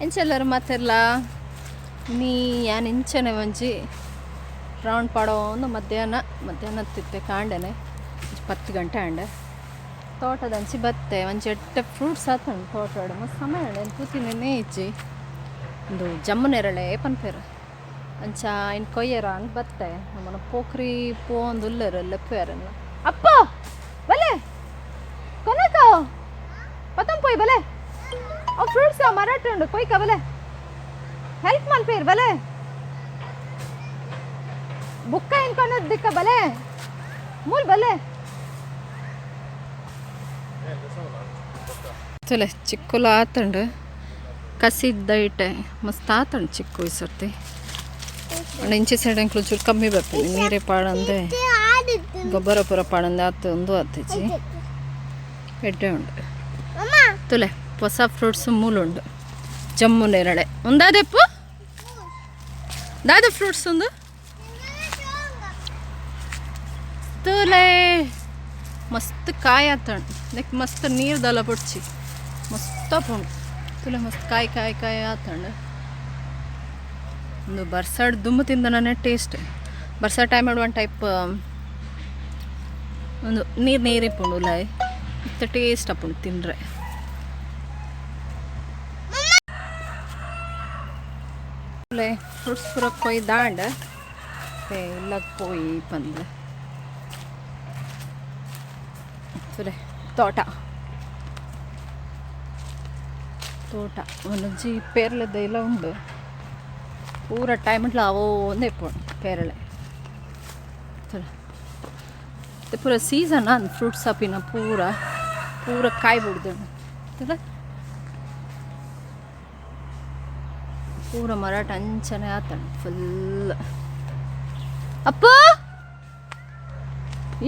ಎಂಚೆಲ್ಲರು ಮಾತೆಲ್ಲ ನೀ ಯಾನ್ ಇಂಚನೆ ಒಂಜಿ ರೌಂಡ್ ಪಾಡೋ ಒಂದು ಮಧ್ಯಾಹ್ನ ತಿತ್ತೆ ಕಾಂಡೆನೆ 10 ಗಂಟೆ ಆಂಡೆ ತೋಟದಂಚಿ ಬತ್ತೆ ಒಂಚಿ ಎಟ್ಟೆ ಫ್ರೂಟ್ಸ್ ಆತಂಡು ತೋಟ ಮಸ್ತ್ ಸಮಯ ಏನು ಕೂತಿನೇ ಇಜ್ಜಿ ಒಂದು ಜಮ್ಮನೆರಳೆ ಪನ್ಪೇರು ಅಂಚ ಇನ್ನು ಕೊಯ್ಯರ ಅಂತ ಬತ್ತೆ ನಮ್ಮನ ಪೋಖ್ರಿ ಪೋಂದು ಉಲ್ಲರು ಲೆಪ್ಪೇರಲ್ಲ ಅಪ್ಪ ಬಲೆ ಕೊನೆಕ ಪತಂ ಪೋಯ್ ಬಲೆ ಅವ್ ಫ್ರೂಟ್ಸ್ ಮರಾಠ ಉಂಡು ಕೊಯ್ಕ ಬಲೆ ಹೆಲ್ಪ್ ಮಲ್ಪೇರು ಬಲೆ ಬುಕ್ಕ ಇನ್ಕೊಂಡದ್ ದಿಕ್ಕ ಬಲೆ ಮೂಲ್ ಬಲೆ ಚಲೆ ಚಿಕ್ಕುಲ ಆತಂಡು ಕಸಿದ್ದೈಟೆ ಮಸ್ತ್ ಆತಂಡು ಚಿಕ್ಕು ಈ ಸರ್ತಿ ಇಂಚೆ ಸೈಡ್ ಅಂಕ್ಲು ಚೂರು ಕಮ್ಮಿ ಬರ್ತದೆ ನೀರೇ ಪಾಡಂದೆ ಗೊಬ್ಬರ ಪೂರ ಪಾಡಂದೆ ಆತು ಒಂದು ಆತಿಜಿ ಎಡ್ಡೆ ಉಂಡು ತುಲೆ ಹೊಸ ಫ್ರೂಟ್ಸ್ ಮೂಲುಂಡು ಜಮ್ಮು ನೇರಳೆ ಒಂದಾದೆಪ್ಪು ದಾದ ಫ್ರೂಟ್ಸ್ ಒಂದು ತುಲೆ ಮಸ್ತ್ ಕಾಯಿ ಆತಂಡು ನೆಕ್ ಮಸ್ತ್ ನೀರು ದಲ ಪುಡ್ಚಿ ಮಸ್ತ್ ಪುಂಡು ತುಲೆ ಮಸ್ತ್ ಕಾಯಿ ಆತಂಡು ಒಂದು ಬರ್ಸಾಡ್ ದುಂಬು ತಿಂದನೇ ಟೇಸ್ಟ್ ಬರ್ಸಾಡ್ ಟೈಮ್ ಒಂದು ಟೈಪ್ ಒಂದು ನೀರು ಪುಂಡು ಲಾಯ್ ಇತ್ತ ಟೇಸ್ಟ್ ಅಪ್ಪುಂಡು ತಿಂದರೆ ಫ್ರೂಟ್ಸ್ ಪೂರ ಕೊಯ್ ದಾಂಡ ಇಲ್ಲ ಪೋಯಿ ಬಂದು ಸುಲೆ ತೋಟ ಒಂದೊಂಜಿ ಪೇರ್ಲೆದ ಇಲ್ಲ ಉಂಡು ಪೂರ ಟೈಮ್ ಇಟ್ಲ ಅವೋ ಒಂದೇ ಪೋಣು ಪೇರಳೆ ಪೂರ ಸೀಸನ್ ಅಂದ್ ಫ್ರೂಟ್ಸ್ ಅಪ್ಪಿನ ಪೂರ ಕಾಯಿ ಬಿಡ್ದು ಪೂರ ಮರಾಠ ಅಂಚನೆ ಆತಂಡು ಫುಲ್ ಅಪ್ಪ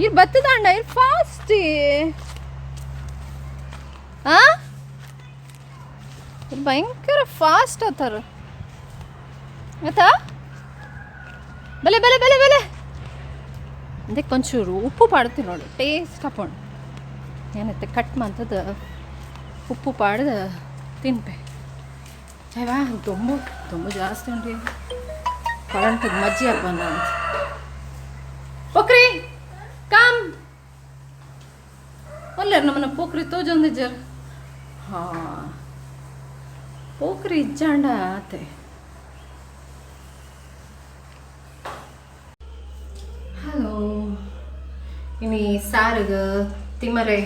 ಇರ್ ಬತ್ತದಂಡ ಇರ್ ಫಾಸ್ಟ್ ಭಯಂಕರ ಫಾಸ್ಟ್ ಆತಾರ ಆಯ್ತಾ ಬಲೆ ಬಲೆ ಬಲೆ ಬಲೆ ಅದಕ್ಕೆ ಒಂಚೂರು ಉಪ್ಪು ಪಾಡ್ತೀವಿ ನೋಡಿ ಟೇಸ್ಟ್ ಹಾಕೊಂಡು ಏನೈತೆ ಕಟ್ ಮಾಡ್ತದ ಉಪ್ಪು ಪಾಡ್ದು ತಿನ್ಪೆ ಚಾಯ್ವಾ ತುಂಬ ಜಾಸ್ತಿ ಉಂಟು ಕರೆಂಟದ ಮಜ್ಜಿ ಹಬ್ಬನ ಅಂತ ಪೋಖ್ರಿ ಕಾಮ್ ಒಳ್ಳೆ ನಮ್ಮನ್ನ ಪೋಖ್ರಿ ತೋಜೊಂದಿಜ್ಜರ್ ಹಾಂ ಪೋಖ್ರಿ ಇಜ್ಜಾಂಡ ಆತೆ ಹಲೋ ಇನ್ನು ಸಾರಿಗೆ ತಿಮರೆ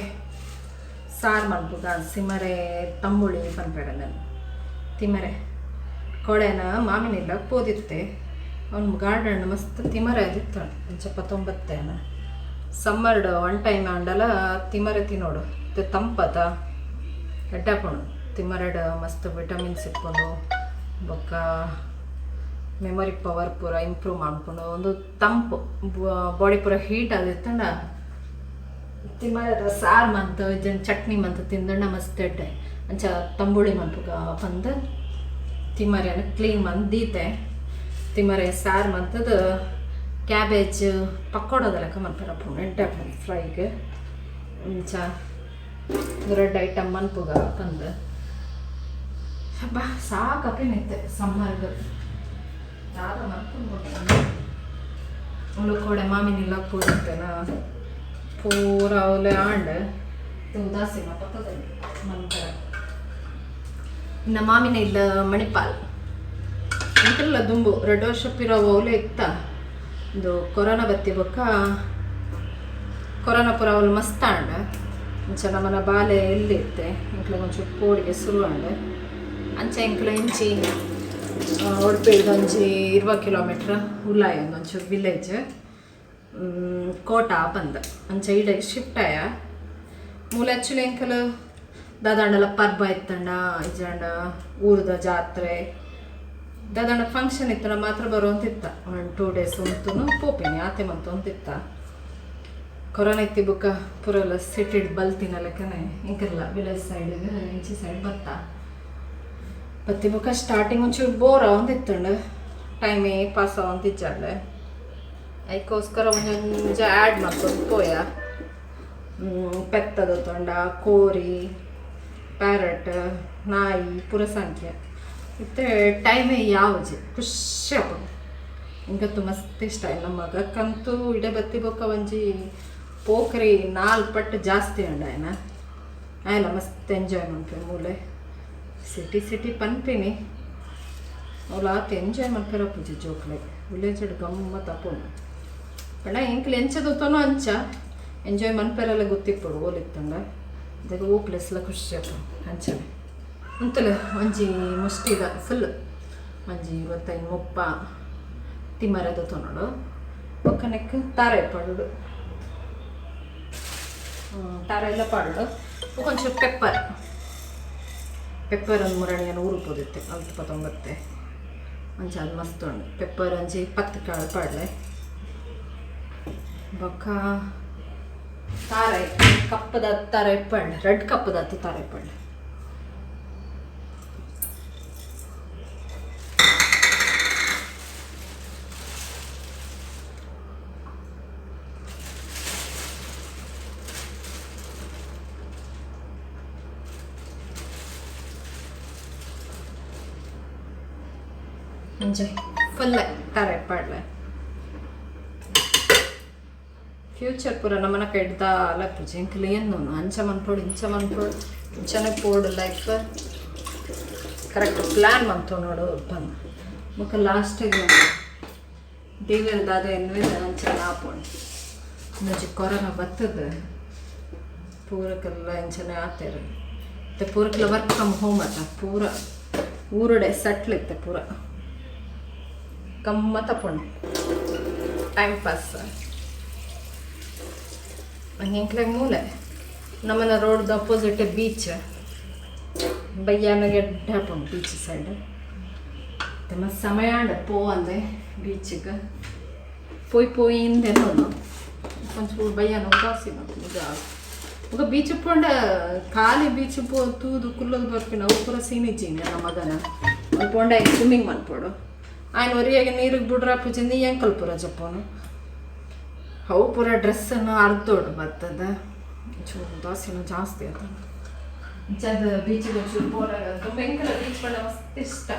ಸಾರು ಮಾಡ್ಬೋದ ಸಿಮರೆ ತಂಬುಳಿ ಪನ್ಬೇಡ ನಾನು ತಿಮರೆ ಕೊಳೆನ ಮಾಮಿನಿಲ್ಲ ಪೋದಿತ್ತೆ ಅವ್ನು ಗಾರ್ಡನ್ ಮಸ್ತ್ ತಿಮರೆ ಅದಿತ್ತು ಒಂಚಪ್ಪ ತೊಂಬತ್ತೇನ ಸಮ್ಮರ್ಡ್ ಒನ್ ಟೈಮ್ ಅಂಡಲ್ಲ ತಿಮರೆ ತಿನ್ನೋಡು ತಂಪದ ಎಡ್ಡಾಪಣು ತಿಮರೆಡ್ ಮಸ್ತ್ ವಿಟಮಿನ್ಸ್ ಇಟ್ಕೊಂಡು ಬೊಕ್ಕ ಮೆಮೊರಿ ಪವರ್ ಪೂರ ಇಂಪ್ರೂವ್ ಮಾಡ್ಕೊಂಡು ಒಂದು ತಂಪು ಬಾಡಿ ಪೂರ ಹೀಟ್ ಆದಿತ್ತಂಡ ತಿಮರೆ ಸಾರು ಮಂತು ಇದನ್ನು ಚಟ್ನಿ ಮಂತು ತಿಂದಣ್ಣ ಮಸ್ತ್ ಎಡ್ಡೆ ಅಂಚ ತಂಬುಳಿ ಮಂಪುಗ ಬಂದು ತಿಮರೆನ ಕ್ಲೀನ್ ಮಂದೀತೆ ತಿಮರೆ ಸಾರು ಮಂತದ ಕ್ಯಾಬೇಜ್ ಪಕ್ಕೋಡದ ಲೆಕ್ಕ ಮಾಡ್ತಾರಪ್ಪ ಎಡ್ಡೆ ಫ್ರೈಗೆ ಅಂಚ ರೆಡ್ ಐಟಮ್ ಮನ್ಪುಗ ಬಂದು ಬಾ ಸಾಕಪ್ಪೇನೈತೆ ಸಮ್ಮರ್ಗೆ ಯಾವ್ದು ಮನ್ಕೊಂಡು ಉಳ್ಕೊಡೆ ಮಾಮಿನಿಲ್ಲ ಪೂರಿತ್ತೇನ ಪೂರ ಅವಲೆ ಆಂಡ್ ಉದಾಸೀನ ಪಕ್ಕದಲ್ಲಿ ಮಂತರ ಇನ್ನು ಮಾಮಿನ ಇಲ್ಲ ಮಣಿಪಾಲ್ ಇಂಕಲ್ಲ ದುಂಬು 2 ವರ್ಷ ಪಿರೋ ಅವಲೆ ಇತ್ತ ಇದು ಕೊರೋನಾ ಬತ್ತಿ ಬೊಕ್ಕ ಕೊರೋನಾ ಪುರ ಅವಲು ಮಸ್ತ್ ಆಂಡ ಇಂಚ ನಮ್ಮನ ಬಾಲೆ ಎಲ್ಲಿತ್ತೆ ಇಂಕ್ಲ ಒಂಚೂರು ಪೋಡಿಗೆ ಶುರು ಆಂಡ ಅಂಚ ಇಂಕ್ಲ ಇಂಚಿ ಒಡ್ಪೇಡ್ದೊಂಜಿ 20 ಕಿಲೋಮೀಟ್ರ್ ಉಲ್ಲಾಯ ಒಂಚೂರು ವಿಲೇಜ್ ಕೋಟ ಬಂದ ಅಂಚ ಈಡೆಗೆ ಶಿಫ್ಟ್ ಆಯ ಮೂಲ ಆ್ಯಕ್ಚುಲಿ ಎಂಕಲ್ ದಾದಾಂಡಲ ಪರ್ಬ ಇತ್ತಂಡ ಇಜಾಂಡ ಊರದ ಜಾತ್ರೆ ದಾದಾಂಡ ಫಂಕ್ಷನ್ ಇತ್ತಂಡ ಮಾತ್ರ ಬರುವಂತಿತ್ತ 1-2 ಡೇಸ್ ಉಂಟು ಪೋಪಿನಿ ಆತೆ ಮಂತು ಅಂತಿತ್ತ ಕೊರೋನಾ ಇತ್ತಿ ಬುಕ್ಕ ಪುರಲ್ಲ ಸಿಟಿಡ್ ಬಲ್ತಿನ ಲೆಕ್ಕನೆ ಇಂಕಲ್ಲ ವಿಲೇಜ್ ಸೈಡಿಗೆ ಇಂಚಿ ಸೈಡ್ ಬತ್ತಿ ಬುಕ್ಕ ಸ್ಟಾರ್ಟಿಂಗ್ ಒಂಚೂರು ಬೋರ್ ಅವಂತಿತ್ತಂಡ ಟೈಮೇ ಪಾಸ್ ಅವಂತಿಜ್ಜಾಂಡ ಅದಕ್ಕೋಸ್ಕರ ಒಂದೊಂದು ಆ್ಯಡ್ ಮಾಡ್ಕೊಂಡು ಪೋಯ ಪೆತ್ತದ ತೊಂಡ ಕೋರಿ ಪ್ಯಾರಟ್ ನಾಯಿ ಪುರ ಸಂಖ್ಯೆ ಇತ್ತೆ ಟೈಮೇ ಯಾವುದು ಖುಷಿ ಆಗ್ಬೋದು ಇಂಗತ್ತು ಮಸ್ತ್ ಇಷ್ಟ ನಮ್ಮ ಮಗಕ್ಕಂತೂ ಇಡೆ ಬತ್ತಿ ಬೊಕ್ಕ ಒಂಜಿ ಪೋಖರಿ 4 ಪಟ್ಟು ಜಾಸ್ತಿ ಉಂಡಾಯನ ಆಯ್ಲ ಮಸ್ತ್ ಎಂಜಾಯ್ ಮಾಡ್ಪೆ ಮೂಲೆ ಸಿಟಿ ಪನ್ಪಿನಿ ಅವಳು ಆತ ಎಂಜಾಯ್ ಮಾಡ್ಪಿರೋ ಪೂಜೆ ಜೋಕ್ಲೆ ವಿಲೇಜ್ ಗಮ್ಮತ್ ಅಪ್ಪುಂಡು ಪಂಡ ಇಂಕ್ಲು ಎಂಚದೊತ್ತನೋ ಅಂಚ ಎಂಜಾಯ್ ಮನ್ಪೆರೆಲ್ಲ ಗೊತ್ತಿಪ್ಪಡು ಓಲಿತ್ತಂಗ ಇದಾಗ ಓಕ್ಲೆಸ್ಲ ಖುಷಿ ಅಪ್ಪ ಅಂಚನೆ ಅಂತಲ್ಲ ಒಂಜಿ ಮುಷ್ಟಿದ ಫುಲ್ ಒಂಜಿ 25-30 ತಿಮರದ ತೊನೋಡು ಒಕ್ಕನೆಕ್ ತಾರೆ ಪಡುಡು ತಾರೆ ಎಲ್ಲ ಪಾಡು ಕೊಂಚ ಪೆಪ್ಪರ್ ಒಂದು ಮುರಣಿಯನ್ನು ಊರುಪೋದಿತ್ತೆ 19 ಒಂಚ ಅದು ಮಸ್ತ್ ಉಂಡು ಪೆಪ್ಪರ್ ಒಂಜಿ 10 ಕಾಳು ಪಾಡ್ಲೆ ಬೊಕ್ಕ ತಾರೆ ಕಪ್ಪದ ತಾರೆ ಪಡ್ಲೆ ರೆಡ್ ಕಪ್ಪದ ತಾರೆ ಪಡ್ಲೆ ಎಂಜಾಯ್ ಫುಲ್ ತಾರೆ ಪಾಡ್ಲೆ ಫ್ಯೂಚರ್ ಪೂರ ನಮ್ಮನ ಕೆಡ್ದ ಅಲ್ಲ ಪೂಜೆ ಇಂಕಲು ಏನು ಅಂಚ ಮನ್ಪೋಡು ಇಂಚ ಮನ್ಪೋಡು ಇಂಚನೆ ಪೋಡು ಲೈಫ್ ಕರೆಕ್ಟ್ ಪ್ಲ್ಯಾನ್ ಮಂತು ನೋಡು ಬಂದು ಮುಖ ಲಾಸ್ಟಿಗೆ ದೇವರದಾದ ಎನ್ನುವೆ ಅಂಚನ ಆಪೋಣಿ ಮುಂಚೆ ಕೊರೋನಾ ಬರ್ತದೆ ಪೂರಕ್ಕೆಲ್ಲ ಎಂಚನೆ ಆತೇರು ಮತ್ತು ಪೂರಕ್ಕೆಲ್ಲ ವರ್ಕ್ ಫ್ರಮ್ ಹೋಮ್ ಅತ್ತ ಪೂರ ಊರಡೆ ಸಟ್ಲ್ ಇತ್ತೆ ಪೂರ ಗಮ್ಮತ್ ಅಪ್ಪುಂಡು ಟೈಮ್ ಪಾಸ್ ಹಂಗೆ ಮೂಲೆ ನಮ್ಮನ್ನ ರೋಡ್ದು ಅಪೋಸಿಟ್ ಬೀಚ್ ಬಯ್ಯಾನಗೆ ಹಾಪುಂಡು ಬೀಚ್ ಸೈಡ್ ತುಂಬ ಸಮಯ ಪೋ ಅಂದೆ ಬೀಚಿಗೆ ಪೋಯಿಂದೇನೋ కొంచెం ಬಯ್ಯಾನ ಉದಾಸೀನ ಈಗ ಬೀಚ್ ಪೋಂಡ ಖಾಲಿ ಬೀಚ್ ಪೋ ತೂದು ಕುಲ್ಲದು ಬರ್ಪಿನ ಅವು ಪೂರ ಸೀನಿಜ್ಜಿಂಗ ನಮ್ಮ ಮಗನ ಒಂದು ಪೋಂಡ ಸ್ವಿಮ್ಮಿಂಗ್ ಮನ್ಪೋಡು ఆయన ಒರಿಯಾಗೆ ನೀರಿಗೆ ಬಿಡ್ರ ಪೂಜೆ ಎಂಕಲ್ ಪೂರ ಜಪ್ಪನು ಅವು ಪೂರ ಡ್ರೆಸ್ಸನ್ನು ಅರ್ಧೋಡು ಬರ್ತದ ಚೂರು ದಾಸಿನ ಜಾಸ್ತಿ ಅದ ಚದ ಬೀಚಿಗೆ ಒಂಚೂರು ಪೋರಾಗ ತುಂಬ ಎಂಕಲ ಬೀಚ್ ಪಂಡ ಮಸ್ತ್ ಇಷ್ಟ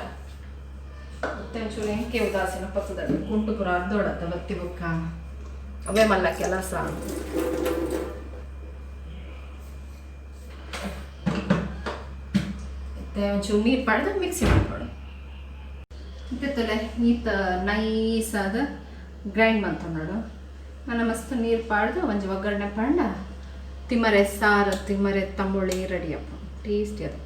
ಮತ್ತೆ ಒಂಚೂರು ಎಂಕೆ ಉದಾಸೀನ ಪಕ್ಕದಲ್ಲಿ ಕುಂಟು ಪೂರ ಅರ್ಧೋಡತ್ತ ಬತ್ತಿ ಬುಕ್ಕ ಅವೇ ಮಲ್ಲ ಕೆಲಸ ಮತ್ತೆ ಒಂಚೂರು ನೀರು ಪಡೆದ ಮಿಕ್ಸಿ ಮಾಡ್ಕೊಡು ಇತ್ತಲೆ ಈತ ನೈಸಾದ ಗ್ರೈಂಡ್ ಮಾಡ್ತೊಂಡು ನಾನು ಮಸ್ತ್ ನೀರು ಪಾಡ್ದು ಒಂಜಿ ಒಗ್ಗರಣೆ ಪಂಡ ತಿಮರೆ ಸಾರು ತಿಮರೆ ತಂಬುಳಿ ರೆಡಿ ಅಪ್ಪ ಟೇಸ್ಟಿ ಅದು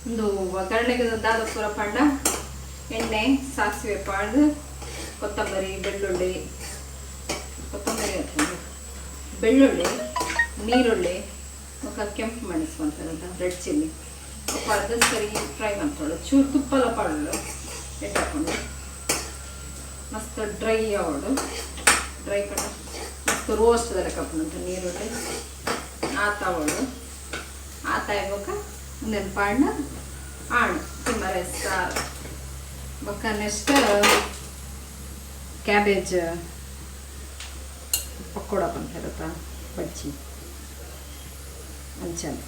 ಒಂದು ಒಗ್ಗರಣೆಗೆ ದಾದ ಪೂರ ಪಂಡ ಎಣ್ಣೆ ಸಾಸಿವೆ ಪಾಡ್ದು ಕೊತ್ತಂಬರಿ ಬೆಳ್ಳುಳ್ಳಿ ನೀರುಳ್ಳಿ ఒక ಕೆಂಪು ಮೆಣಸು ಅಂತಾರಂತ ರೆಡ್ ಚಿಲ್ಲಿ ಪಾಡ್ದು ಸರಿ ಫ್ರೈ ಮಾಡ್ಕೊಳ್ಳು ಚೂರು ತುಪ್ಪಲ ಪಾಡಲು ಇಟ್ಟಾಕೊಂಡು ಮಸ್ತ್ ಡ್ರೈ ಆವಡು ಡ್ರೈ ಪಂಡ ಮಸ್ತ್ ರೋಸ್ಟ್ ಅದರ ಕಪ್ಪನಂತ ನೀರುಳ್ಳಿ ಆತಾವಡು ಆತಾಯ್ಬೇಕ ಒಂದೇನು ಪಾಡ್ನ ಆಣು ತಿಮ್ಮರೆ ಸಾರು ಬೊಕ್ಕ ನೆಕ್ಸ್ಟ್ ಕ್ಯಾಬೇಜ್ ಪಕೋಡ ಬಂತಿರುತ್ತ ಬಜ್ಜಿ ಅಂಚನೆ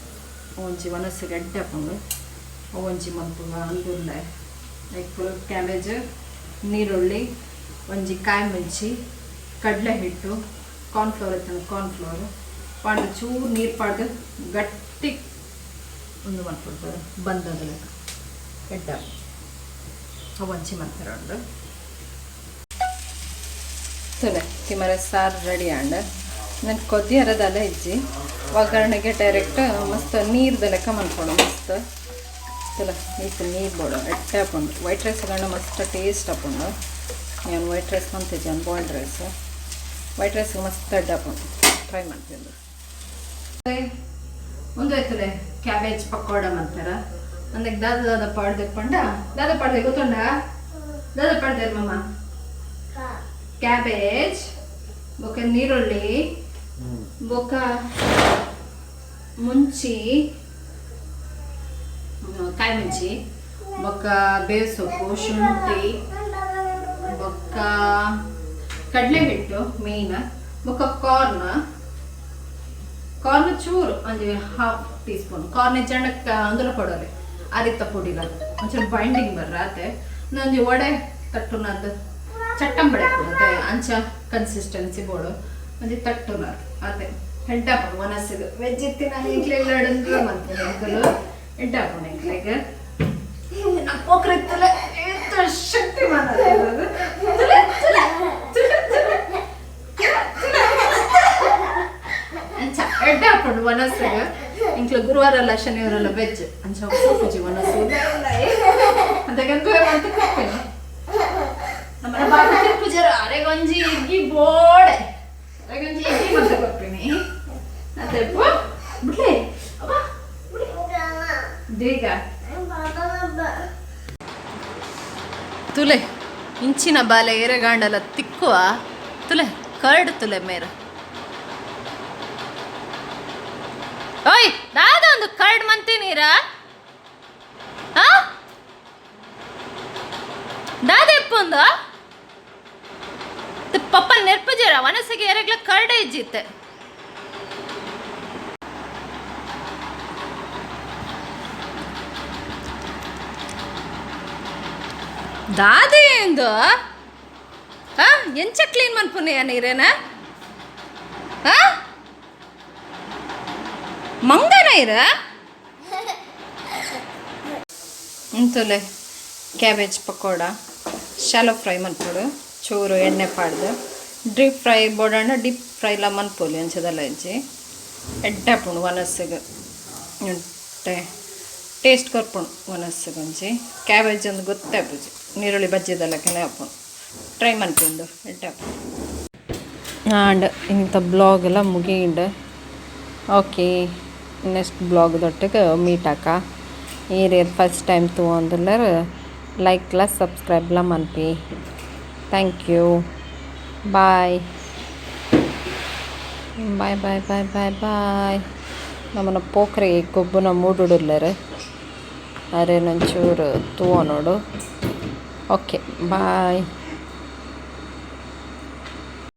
ಒಂಜಿ ಒನಸು ಗಡ್ಡೆ ಹಾಕೊಂಡು ಒಂಜಿ ಮಲ್ಪುಗ ಅಂದುಲ್ಲೆ ಲೈಕ್ ಫುಲ್ ಕ್ಯಾಬೇಜ್ ನೀರುಳ್ಳಿ ಒಂಜಿ ಕಾಯಿ ಮೆಣಸಿ ಕಡಲೆ ಹಿಟ್ಟು ಕಾರ್ನ್ಫ್ಲವರ್ ಇತ್ತು ಕಾರ್ನ್ಫ್ಲವರು ಪಾಡ್ದು ಚೂರು ನೀರು ಪಾಡ್ದು ಗಟ್ಟಿ ಒಂದು ಮಾಡ್ಕೊಡ್ತಾರೆ ಬಂದದ ಲೆಕ್ಕ ಗಡ್ಡೆ ಒಂಚಿ ಮಾಡ್ತಾರೆ ಒಂದು ಸರಿ ತಿಮರೆ ಸಾರು ರೆಡಿ ಆಂಡ ನಾನು ಕೊದ್ದಿ ಅರದಲ್ಲ ಇಜ್ಜಿ ಒಗ್ಗರಣೆಗೆ ಡೈರೆಕ್ಟ್ ಮಸ್ತ್ ನೀರ್ದ ಲೆಕ್ಕ ಮಾಡ್ಕೊಂಡು ಮಸ್ತ್ ಚಲ ನೀರು ಬೋಡು ಎಟ್ಟೆ ಹಾಕೊಂಡು ವೈಟ್ ರೈಸ್ ಗಂಡ ಮಸ್ತ್ ಟೇಸ್ಟ್ ಹಾಕೊಂಡು ನಾನು ವೈಟ್ ರೈಸ್ ಅಂತಿದ್ದೆ ನಾನು ಬಾಯ್ಲ್ಡ್ ರೈಸ್ ವೈಟ್ ರೈಸ್ಗೆ ಮಸ್ತ್ ಅಡ್ಡ ಹಾಕೊಂಡು ಟ್ರೈ ಮಾಡ್ತೀನಿ ಒಂದು ಆಯ್ತದೆ ಕ್ಯಾಬೇಜ್ ಪಕೋಡ ಮಾಡ್ತಾರ ಅಂದಕ್ಕೆ ದಾದ ಪಾಡ್ದೆ ಪಂಡ ದಾದ ಪಾಡ್ದೆ ಗೊತ್ತುಂಡ ದಾದ ಪಾಡ್ದೆ ಮಮ್ಮ ಕ್ಯಾಬೇಜ್ ಬೊಕ್ಕ ನೀರುಳ್ಳಿ ಬೊಕ್ಕ ಮುಂಚಿ ಕಾಯಿ ಮುಂಚಿ ಬೊಕ್ಕ ಬೇವು ಸೊಪ್ಪು ಶುಂಠಿ ಬೊಕ್ಕ ಕಡಲೆ ಹಿಟ್ಟು ಮೇಯ್ನ್ ಬೊಕ್ಕ ಕಾರ್ನ್ ಚೂರು ಒಂದು 1/2 ಟೀ ಸ್ಪೂನ್ ಕಾರ್ನ್ ಜಣ್ಣಕ್ಕೆ ಅಂದುಲ ಕೊಡೋರಿ ಅರಿತ ಪುಡಿಗಳು ಒಂಚೂರು ಬೈಂಡಿಂಗ್ ಬರ್ರಾತೆ ನಂಜಿ ವಡೆ ತಟ್ಟುನದ್ದು ಚಟ್ಟಂಬಡೆ ಕೊಡುತ್ತೆ ಅಂಚ ಕನ್ಸಿಸ್ಟೆನ್ಸಿ ಬೋಡು ಒಂಜಿ ತಟ್ಟುನದು ಅದೇ ಹೆಂಟಾಪುಡು ಮನಸ್ಸಿಗೆ ವೆಜ್ ಇತ್ತಿನ ಈಗ್ಲೆಲ್ಲ ಮಾಡ್ತೀನಿ ಅಂಕಲು ಹೆಂಟಾಪುಡು ಎಂಕ್ಲೆಗೆ ನಮ್ಮ ಪೋಕ್ರ ಇತ್ತಲ್ಲ ಎಷ್ಟು ಶಕ್ತಿ ಮಾಡೋದು ಎಡ್ಡೆ ಹಾಕೊಂಡು ಮನಸ್ಸಿಗೆ ಇಂಕ್ಲು ಗುರುವಾರಲ್ಲ ಶನಿವಾರಲ್ಲ ವೆಜ್ ಅಂಚ ಪೂಜೆ ಮನಸ್ಸು ಅದಕ್ಕಂತೂ ಅಂತ ಕೊಡ್ತೇನೆ ನಮ್ಮ ಬಾಬು ಪೂಜಾರ ಅರೆಗೊಂಜಿ ಇಗ್ಗಿ ಬೋಡೆ ಅರೆಗೊಂಜಿ ಇಗ್ಗಿ ಮತ್ತೆ ಕೊಡ್ತೀನಿ ಅದೇ ಬಿಡ್ಲಿ ಬೇಗ ತುಲೆ ಇಂಚಿನ ಬಾಲೆ ಎರೆಗಾಂಡಲ ತಿಕ್ಕುವ ತುಲೆ ಕರ್ಡ್ ತುಲೆ ಮೇರ ಓಯ್ ದಾದ ಒಂದು ಕರ್ಡ್ ಮಂತೀನೀರ ದಾದ ಎಪ್ಪೊಂದು ಪಪ್ಪ ನೆರ್ಪುಜರ ವನಸಿಗೆ ಎರೆಗ್ಲ ಕರ್ಡೆ ಇಜ್ಜಿತ್ತೆ ದಾದೆ ಎಂದು ಎಂಚ ಕ್ಲೀನ್ ಮನ್ಪುನೆಯ ನೀರೇನ ಮಂಗನ ಇರ ಇಂತಲೆ ಕ್ಯಾಬೇಜ್ ಪಕೋಡ ಶಾಲೋ ಫ್ರೈ ಮನ್ಪೊಡು ಚೂರು ಎಣ್ಣೆ ಪಾಡ್ದು ಡ್ರೀಪ್ ಫ್ರೈ ಬೋಡಣ್ಣ ಡೀಪ್ ಫ್ರೈಲ ಮನ್ಪೊಲಿ ಅಂಚದಲ್ಲ ಇಜ್ಜಿ ಎಡ್ಡಾಪುಂಡು ವನಸ್ಸಿಗೆ ಟೇಸ್ಟ್ ಕೊರ್ಪುಂಡು ವನಸ್ಸಿಗೊಂಜಿ ಕ್ಯಾಬೇಜ್ ಒಂದು ಗೊತ್ತಾಪುಜಿ ನೀರುಳ್ಳಿ ಬಜ್ಜಿದೆಲ್ಲ ಕೆಲ ಹಾಪುಂಡು ಟ್ರೈ ಮನ್ಪುಂಡು ಎಡ್ಡಾಪುಂಡು ಆಂಡ್ ಇಂಥ ಬ್ಲಾಗ್ ಎಲ್ಲ ಮುಗಿಂಡು ಓಕೆ ನೆಕ್ಸ್ಟ್ ಬ್ಲಾಗ್ ದೊಟ್ಟಿಗೆ ಮೀಟಾಕ ಏರಿಯರ್ ಫಸ್ಟ್ ಟೈಮ್ ತೊಗೊಂದಿಲ್ಲರ ಲೈಕ್ಲ ಸಬ್ಸ್ಕ್ರೈಬ್ಲ ಮನ್ಪಿ thank you bye bye bye bye bye bye ನಮ್ಮನ್ನ ಪೋಖ್ರಿ ಕೊಬ್ಬನ ಮೂಡುಡುಲ್ಲರ ಅರೆ ನಂಚೂರು ತೂವ ನೋಡು ಓಕೆ ಬಾಯ್